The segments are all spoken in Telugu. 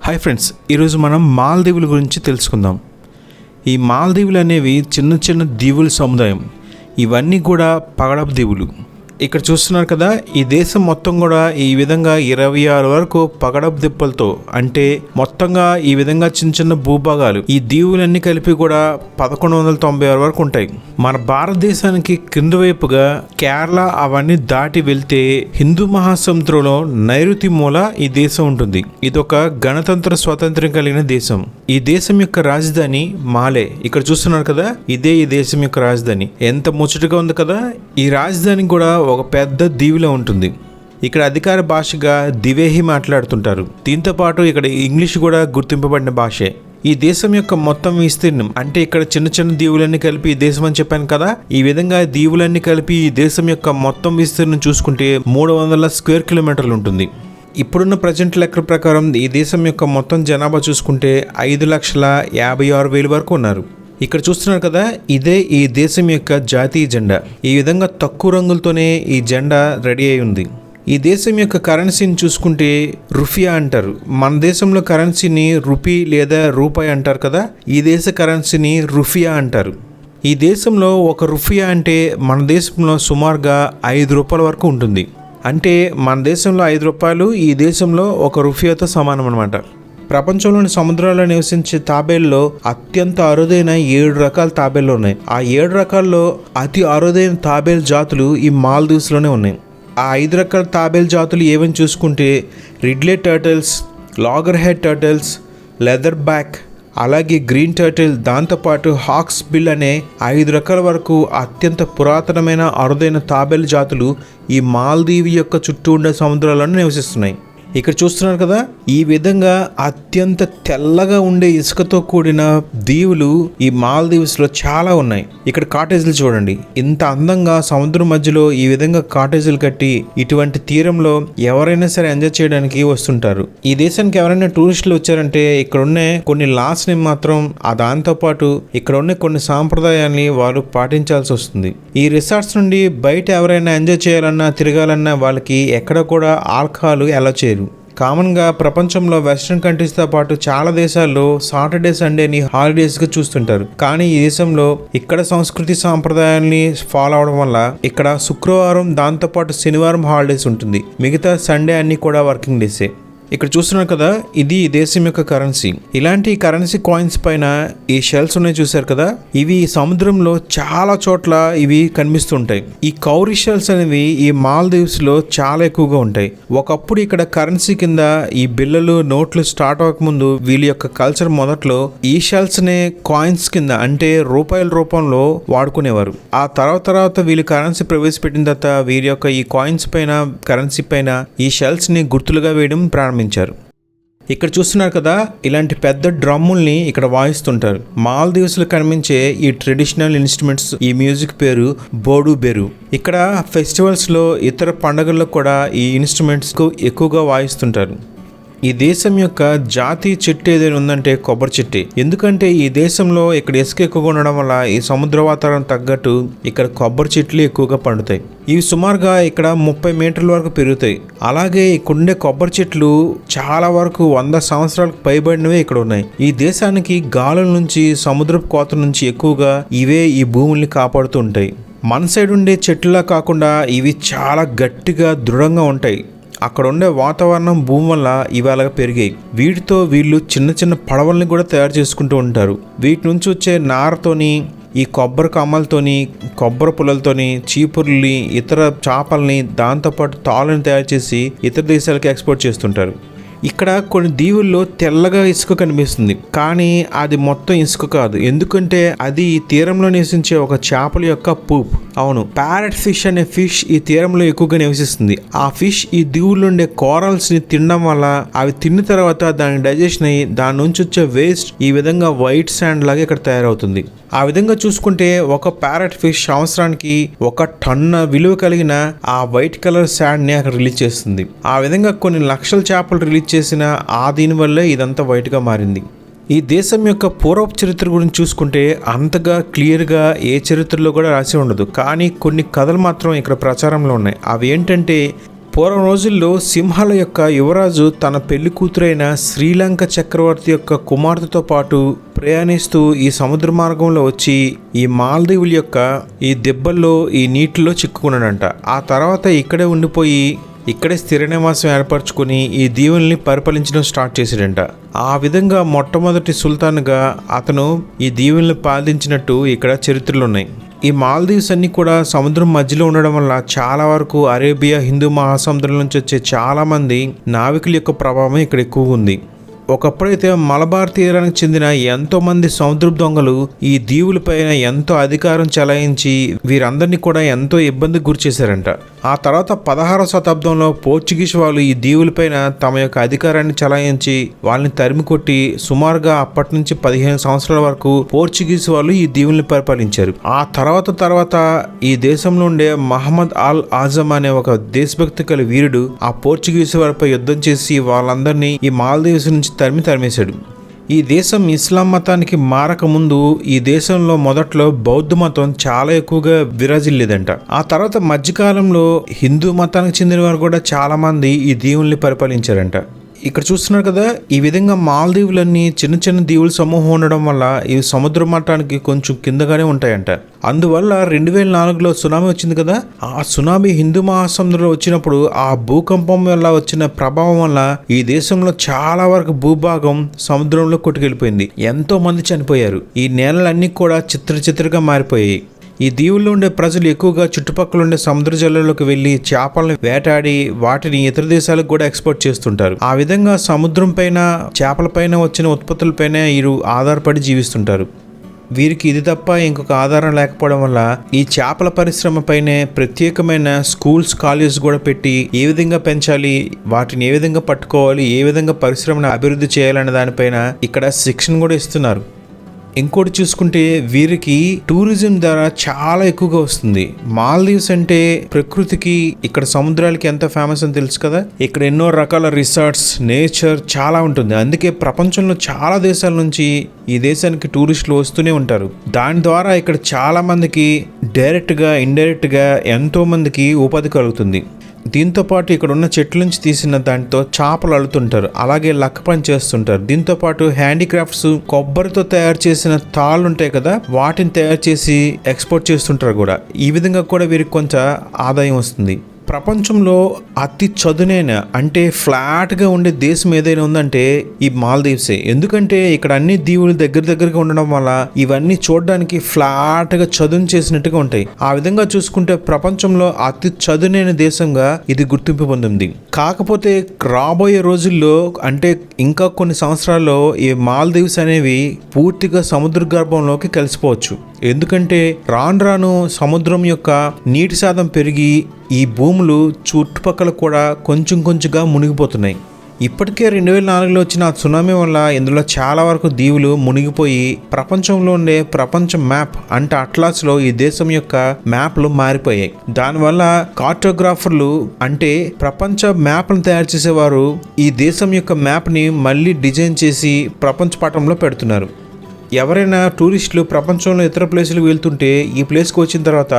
హాయ్ ఫ్రెండ్స్, ఈరోజు మనం మాల్దీవుల గురించి తెలుసుకుందాం. ఈ మాల్దీవులు అనేవి చిన్న చిన్న దీవుల సముదాయం. ఇవన్నీ కూడా పగడపు దీవులు. ఇక్కడ చూస్తున్నారు కదా, ఈ దేశం మొత్తం కూడా ఈ విధంగా 26 వరకు పగడపు దిప్పలతో, అంటే మొత్తంగా ఈ విధంగా చిన్న చిన్న భూభాగాలు, ఈ దీవులన్నీ కలిపి కూడా 1196 వరకు ఉంటాయి. మన భారతదేశానికి కింద వైపుగా కేరళ అవన్నీ దాటి వెళ్తే హిందూ మహాసముద్రంలో నైరుతి మూల ఈ దేశం ఉంటుంది. ఇదొక గణతంత్ర స్వాతంత్ర్యం కలిగిన దేశం. ఈ దేశం యొక్క రాజధాని మాలే. ఇక్కడ చూస్తున్నారు కదా, ఇదే ఈ దేశం యొక్క రాజధాని. ఎంత ముచ్చటగా ఉంది కదా. ఈ రాజధాని కూడా ఒక పెద్ద దీవిలో ఉంటుంది. ఇక్కడ అధికార భాషగా దివేహి మాట్లాడుతుంటారు. దీంతో పాటు ఇక్కడ ఇంగ్లీష్ కూడా గుర్తింపబడిన భాషే. ఈ దేశం యొక్క మొత్తం విస్తీర్ణం, అంటే ఇక్కడ చిన్న చిన్న దీవులన్నీ కలిపి ఈ దేశం అని చెప్పాను కదా, ఈ విధంగా దీవులన్నీ కలిపి ఈ దేశం యొక్క మొత్తం విస్తీర్ణం చూసుకుంటే 300 స్క్వేర్ కిలోమీటర్లు ఉంటుంది. ఇప్పుడున్న ప్రజెంట్ లెక్కల ప్రకారం ఈ దేశం యొక్క మొత్తం జనాభా చూసుకుంటే 5,56,000 వరకు ఉన్నారు. ఇక్కడ చూస్తున్నారు కదా, ఇదే ఈ దేశం యొక్క జాతీయ జెండా. ఈ విధంగా తక్కువ రంగులతోనే ఈ జెండా రెడీ అయి ఉంది. ఈ దేశం యొక్క కరెన్సీని చూసుకుంటే రూపియా అంటారు. మన దేశంలో కరెన్సీని రూపీ లేదా రూపాయి అంటారు కదా, ఈ దేశ కరెన్సీని రూపియా అంటారు. ఈ దేశంలో ఒక రూపియా అంటే మన దేశంలో సుమారుగా 5 రూపాయల వరకు ఉంటుంది. అంటే మన దేశంలో 5 రూపాయలు ఈ దేశంలో ఒక రూపియాతో సమానం అన్నమాట. ప్రపంచంలోని సముద్రాల్లో నివసించే తాబేల్లో అత్యంత అరుదైన 7 రకాల తాబేళ్ళు ఉన్నాయి. ఆ 7 రకాల్లో అతి అరుదైన తాబేల్ జాతులు ఈ మాల్దీవ్స్లోనే ఉన్నాయి. ఆ 5 రకాల తాబేల్ జాతులు ఏమని చూసుకుంటే ridley turtles, loggerhead turtles, leatherback, అలాగే గ్రీన్ టర్టిల్, దాంతోపాటు హాక్స్ బిల్ అనే 5 రకాల వరకు అత్యంత పురాతనమైన అరుదైన తాబేల్ జాతులు ఈ మాల్దీవ్ యొక్క చుట్టూ ఉండే సముద్రాలను నివసిస్తున్నాయి. ఇక్కడ చూస్తున్నారు కదా, ఈ విధంగా అత్యంత తెల్లగా ఉండే ఇసుకతో కూడిన దీవులు ఈ మాల్దీవ్స్లో చాలా ఉన్నాయి. ఇక్కడ కాటేజీలు చూడండి, ఇంత అందంగా సముద్రం మధ్యలో ఈ విధంగా కాటేజీలు కట్టి ఇటువంటి తీరంలో ఎవరైనా సరే ఎంజాయ్ చేయడానికి వస్తుంటారు. ఈ దేశానికి ఎవరైనా టూరిస్టులు వచ్చారంటే ఇక్కడ ఉన్న కొన్ని లాస్ని మాత్రం దాంతోపాటు ఇక్కడ ఉన్న కొన్ని సాంప్రదాయాల్ని వారు పాటించాల్సి వస్తుంది. ఈ రిసార్ట్స్ నుండి బయట ఎవరైనా ఎంజాయ్ చేయాలన్నా తిరగాలన్నా వాళ్ళకి ఎక్కడ కూడా ఆల్కహాల్ అలౌ చేయరు. కామన్గా ప్రపంచంలో వెస్ట్రన్ కంట్రీస్తో పాటు చాలా దేశాల్లో సాటర్డే సండేని హాలిడేస్గా చూస్తుంటారు. కానీ ఈ దేశంలో ఇక్కడ సంస్కృతి సాంప్రదాయాల్ని ఫాలో అవడం వల్ల ఇక్కడ శుక్రవారం దాంతోపాటు శనివారం హాలిడేస్ ఉంటుంది. మిగతా సండే అన్నీ కూడా వర్కింగ్ డేసే. ఇక్కడ చూస్తున్నారు కదా, ఇది ఈ దేశం యొక్క కరెన్సీ. ఇలాంటి కరెన్సీ కాయిన్స్ పైన ఈ షెల్స్ ఉన్నాయి చూసారు కదా, ఇవి సముద్రంలో చాలా చోట్ల ఇవి కనిపిస్తుంటాయి. ఈ కౌరీ షెల్స్ అనేవి ఈ మాల్దీవ్స్ లో చాలా ఎక్కువగా ఉంటాయి. ఒకప్పుడు ఇక్కడ కరెన్సీ కింద ఈ బిల్లలు నోట్లు స్టార్ట్ అవ్వకముందు వీళ్ళ యొక్క కల్చర్ మొదట్లో ఈ షెల్స్ నే కాయిన్స్ కింద, అంటే రూపాయల రూపంలో వాడుకునేవారు. ఆ తర్వాత వీళ్ళు కరెన్సీ ప్రవేశపెట్టిన తర్వాత వీరి యొక్క ఈ కాయిన్స్ పైన, కరెన్సీ పైన ఈ షెల్స్ ని గుర్తులుగా వేయడం ప్రారంభించారు. ఇక్కడ చూస్తున్నారు కదా, ఇలాంటి పెద్ద డ్రమ్ముల్ని ఇక్కడ వాయిస్తుంటారు. మాల్దీవ్స్ లో కనిపించే ఈ ట్రెడిషనల్ ఇన్స్ట్రుమెంట్స్, ఈ మ్యూజిక్ పేరు బోడు బెరు. ఇక్కడ ఫెస్టివల్స్ లో, ఇతర పండుగల్లో కూడా ఈ ఇన్స్ట్రుమెంట్స్ కు ఎక్కువగా వాయిస్తుంటారు. ఈ దేశం యొక్క జాతీయ చెట్టు ఏదైనా ఉందంటే కొబ్బరి చెట్టే. ఎందుకంటే ఈ దేశంలో ఇక్కడ ఇసుక ఎక్కువగా ఉండడం వల్ల ఈ సముద్ర వాతావరణం తగ్గట్టు ఇక్కడ కొబ్బరి చెట్లు ఎక్కువగా పండుతాయి. ఇవి సుమారుగా ఇక్కడ 30 మీటర్ల వరకు పెరుగుతాయి. అలాగే ఇక్కడుండే కొబ్బరి చెట్లు చాలా వరకు 100 సంవత్సరాలకు పైబడినవే ఇక్కడ ఉన్నాయి. ఈ దేశానికి గాలుల నుంచి, సముద్రపు కోత నుంచి ఎక్కువగా ఇవే ఈ భూముల్ని కాపాడుతూ ఉంటాయి. మన సైడ్ ఉండే చెట్లులా కాకుండా ఇవి చాలా గట్టిగా దృఢంగా ఉంటాయి. అక్కడ ఉండే వాతావరణం, భూమి వల్ల ఇవాళగా పెరిగాయి. వీటితో వీళ్ళు చిన్న చిన్న పడవల్ని కూడా తయారు చేసుకుంటూ ఉంటారు. వీటి నుంచి వచ్చే నారతోని, ఈ కొబ్బరి కమ్మలతోని, కొబ్బరి పుల్లలతోని చీపుర్లని, ఇతర చేపల్ని, దాంతోపాటు తాళ్ళని తయారు చేసి ఇతర దేశాలకు ఎక్స్పోర్ట్ చేస్తుంటారు. ఇక్కడ కొన్ని దీవుల్లో తెల్లగా ఇసుక కనిపిస్తుంది, కానీ అది మొత్తం ఇసుక కాదు. ఎందుకంటే అది ఈ తీరంలో నివసించే ఒక చేపల యొక్క పూప్. అవును, ప్యారెట్ ఫిష్ అనే ఫిష్ ఈ తీరంలో ఎక్కువగా నివసిస్తుంది. ఆ ఫిష్ ఈ దీవుల్లో ఉండే కోరల్స్ ని తినడం వల్ల అవి తిన్న తర్వాత దాని డైజెషన్ అయ్యి దాని నుంచి వచ్చే వేస్ట్ ఈ విధంగా వైట్ శాండ్ లాగా ఇక్కడ తయారవుతుంది. ఆ విధంగా చూసుకుంటే ఒక ప్యారెట్ ఫిష్ సంవత్సరానికి 1 టన్ను విలువ కలిగిన ఆ వైట్ కలర్ శాండ్ ని అక్కడ రిలీజ్ చేస్తుంది. ఆ విధంగా కొన్ని లక్షల చేపలు రిలీజ్ చేసిన దీనివల్లే ఇదంతా వైట్ గా మారింది. ఈ దేశం యొక్క పూర్వపు చరిత్ర గురించి చూసుకుంటే అంతగా క్లియర్గా ఏ చరిత్రలో కూడా రాసి ఉండదు. కానీ కొన్ని కథలు మాత్రం ఇక్కడ ప్రచారంలో ఉన్నాయి. అవి ఏంటంటే పూర్వం రోజుల్లో సింహాల యొక్క యువరాజు తన పెళ్లి కూతురైన శ్రీలంక చక్రవర్తి యొక్క కుమార్తెతో పాటు ప్రయాణిస్తూ ఈ సముద్ర మార్గంలో వచ్చి ఈ మాల్దీవుల యొక్క ఈ దెబ్బల్లో ఈ నీటిలో చిక్కుకున్నాడంట. ఆ తర్వాత ఇక్కడే ఉండిపోయి ఇక్కడే స్థిర నివాసం ఏర్పరచుకుని ఈ దీవుల్ని పరిపాలించడం స్టార్ట్ చేశాడంట. ఆ విధంగా మొట్టమొదటి సుల్తాన్గా అతను ఈ దీవుల్ని పాలించినట్టు ఇక్కడ చరిత్రలు ఉన్నాయి. ఈ మాల్దీవ్స్ అన్ని కూడా సముద్రం మధ్యలో ఉండడం వల్ల చాలా వరకు అరేబియా హిందూ మహాసముద్రం నుంచి వచ్చే చాలా మంది నావికుల యొక్క ప్రభావం ఇక్కడ ఎక్కువగా ఉంది. ఒకప్పుడైతే మలబార్ తీరానికి చెందిన ఎంతో మంది సముద్రపు దొంగలు ఈ దీవులపైన ఎంతో అధికారం చెలాయించి వీరందరినీ కూడా ఎంతో ఇబ్బందికి గురి చేశారంట. ఆ తర్వాత 16వ శతాబ్దంలో పోర్చుగీస్ వాళ్ళు ఈ దీవులపైన తమ యొక్క అధికారాన్ని చెలాయించి వాళ్ళని తరిమి కొట్టి సుమారుగా అప్పటి నుంచి 15 సంవత్సరాల వరకు పోర్చుగీస్ వాళ్ళు ఈ దీవుల్ని పరిపాలించారు. ఆ తర్వాత ఈ దేశంలో ఉండే మహమ్మద్ అల్ ఆజమ్ అనే ఒక దేశభక్తి గల వీరుడు ఆ పోర్చుగీస్ వారిపై యుద్ధం చేసి వాళ్ళందరినీ ఈ మాల్దీవ్స్ నుంచి తరిమేశాడు. ఈ దేశం ఇస్లాం మతానికి మారక ముందు ఈ దేశంలో మొదట్లో బౌద్ధ మతం చాలా ఎక్కువగా విరాజిల్లేదంట. ఆ తర్వాత మధ్యకాలంలో హిందూ మతానికి చెందిన వారు కూడా చాలా మంది ఈ దీవుల్ని పరిపాలించారంట. ఇక్కడ చూస్తున్నారు కదా, ఈ విధంగా మాల్దీవులన్నీ చిన్న చిన్న దీవుల సమూహం ఉండడం వల్ల ఇవి సముద్ర మట్టానికి కొంచెం కిందగానే ఉంటాయంట. అందువల్ల 2004లో సునామీ వచ్చింది కదా, ఆ సునామీ హిందూ మహాసముద్రంలో వచ్చినప్పుడు ఆ భూకంపం వల్ల వచ్చిన ప్రభావం వల్ల ఈ దేశంలో చాలా వరకు భూభాగం సముద్రంలో కొట్టుకెళ్ళిపోయింది. ఎంతో మంది చనిపోయారు. ఈ నేలలన్నీ కూడా చిత్రగా మారిపోయాయి. ఈ దీవుల్లో ఉండే ప్రజలు ఎక్కువగా చుట్టుపక్కల ఉండే సముద్ర జలాల్లోకి వెళ్లి చేపలను వేటాడి వాటిని ఇతర దేశాలకు కూడా ఎక్స్పోర్ట్ చేస్తుంటారు. ఆ విధంగా సముద్రం పైన చేపల పైన వచ్చిన ఉత్పత్తులపైన వీరు ఆధారపడి జీవిస్తుంటారు. వీరికి ఇది తప్ప ఇంకొక ఆధారం లేకపోవడం వల్ల ఈ చేపల పరిశ్రమ పైనే ప్రత్యేకమైన స్కూల్స్ కాలేజెస్ కూడా పెట్టి ఏ విధంగా పెంచాలి, వాటిని ఏ విధంగా పట్టుకోవాలి, ఏ విధంగా పరిశ్రమను అభివృద్ధి చేయాలనే దానిపైన ఇక్కడ శిక్షణ కూడా ఇస్తున్నారు. ఇంకోటి చూసుకుంటే వీరికి టూరిజం ధర చాలా ఎక్కువగా వస్తుంది. మాల్దీవ్స్ అంటే ప్రకృతికి ఇక్కడ సముద్రాలకి ఎంత ఫేమస్ అని తెలుసు కదా. ఇక్కడ ఎన్నో రకాల రిసార్ట్స్, నేచర్ చాలా ఉంటుంది. అందుకే ప్రపంచంలో చాలా దేశాల నుంచి ఈ దేశానికి టూరిస్టులు వస్తూనే ఉంటారు. దాని ద్వారా ఇక్కడ చాలా మందికి డైరెక్ట్గా ఇండైరెక్ట్గా ఎంతో మందికి ఉపాధి కలుగుతుంది. దీంతో పాటు ఇక్కడ ఉన్న చెట్ల నుంచి తీసిన దాంతో చేపలు అల్లుతుంటారు, అలాగే లక్క పని చేస్తుంటారు. దీంతో పాటు హ్యాండీక్రాఫ్ట్స్, కొబ్బరితో తయారు చేసిన తాళ్ళు ఉంటాయి కదా, వాటిని తయారు చేసి ఎక్స్పోర్ట్ చేస్తుంటారు కూడా. ఈ విధంగా కూడా వీరికి కొంత ఆదాయం వస్తుంది. ప్రపంచంలో అతి చదునైన అంటే ఫ్లాట్గా ఉండే దేశం ఏదైనా ఉందంటే ఈ మాల్దీవ్సే. ఎందుకంటే ఇక్కడ అన్ని దీవులు దగ్గరగా ఉండడం వల్ల ఇవన్నీ చూడడానికి ఫ్లాట్గా చదును చేసినట్టుగా ఉంటాయి. ఆ విధంగా చూసుకుంటే ప్రపంచంలో అతి చదునైన దేశంగా ఇది గుర్తింపు పొందింది. కాకపోతే రాబోయే రోజుల్లో అంటే ఇంకా కొన్ని సంవత్సరాల్లో ఈ మాల్దీవ్స్ అనేవి పూర్తిగా సముద్ర గర్భంలోకి కలిసిపోవచ్చు. ఎందుకంటే రాను సముద్రం యొక్క నీటి శాతం పెరిగి ఈ భూములు చుట్టుపక్కల కూడా కొంచెంగా మునిగిపోతున్నాయి. ఇప్పటికే 2004లో వచ్చిన సునామీ వల్ల ఇందులో చాలా వరకు దీవులు మునిగిపోయి ప్రపంచంలో ఉండే ప్రపంచ మ్యాప్ అంటే అట్లాస్లో ఈ దేశం యొక్క మ్యాప్లు మారిపోయాయి. దానివల్ల కార్టోగ్రాఫర్లు అంటే ప్రపంచ మ్యాప్ను తయారు చేసేవారు ఈ దేశం యొక్క మ్యాప్ని మళ్ళీ డిజైన్ చేసి ప్రపంచ పటంలో పెడుతున్నారు. ఎవరైనా టూరిస్టులు ప్రపంచంలో ఇతర ప్లేసులకు వెళ్తుంటే ఈ ప్లేస్కి వచ్చిన తర్వాత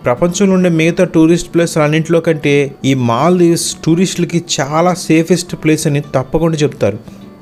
ప్రపంచంలో ఉండే మిగతా టూరిస్ట్ ప్లేస్ అన్నింటిలో కంటే ఈ మాల్దీవ్స్ టూరిస్టులకి చాలా సేఫెస్ట్ ప్లేస్ అని తప్పకుండా చెప్తారు.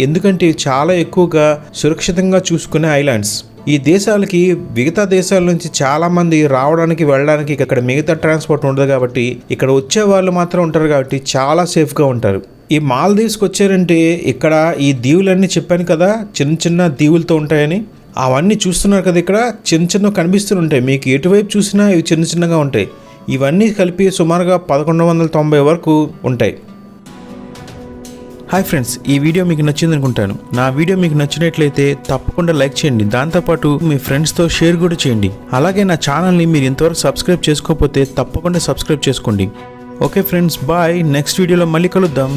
ఎందుకంటే చాలా ఎక్కువగా సురక్షితంగా చూసుకునే ఐలాండ్స్. ఈ దేశాలకి మిగతా దేశాల నుంచి చాలా మంది రావడానికి వెళ్ళడానికి ఇక్కడ మిగతా ట్రాన్స్పోర్ట్ ఉండదు కాబట్టి ఇక్కడ వచ్చే వాళ్ళు మాత్రం ఉంటారు కాబట్టి చాలా సేఫ్గా ఉంటారు. ఈ మాల్దీవ్స్కి వచ్చారంటే ఇక్కడ ఈ దీవులన్నీ చెప్పాను కదా, చిన్న దీవులతో ఉంటాయని, అవన్నీ చూస్తున్నారు కదా. ఇక్కడ చిన్న కనిపిస్తుంటాయి మీకు, ఎటువైపు చూసినా ఇవి చిన్నగా ఉంటాయి. ఇవన్నీ కలిపి సుమారుగా 1190 వరకు ఉంటాయి. హాయ్ ఫ్రెండ్స్, ఈ వీడియో మీకు నచ్చింది అనుకుంటాను. నా వీడియో మీకు నచ్చినట్లయితే తప్పకుండా లైక్ చేయండి, దాంతోపాటు మీ ఫ్రెండ్స్తో షేర్ కూడా చేయండి. అలాగే నా ఛానల్ని మీరు ఇంతవరకు సబ్స్క్రైబ్ చేసుకోకపోతే తప్పకుండా సబ్స్క్రైబ్ చేసుకోండి. Okay friends, bye. నెక్స్ట్ వీడియోలో మళ్ళీ కలుద్దాం.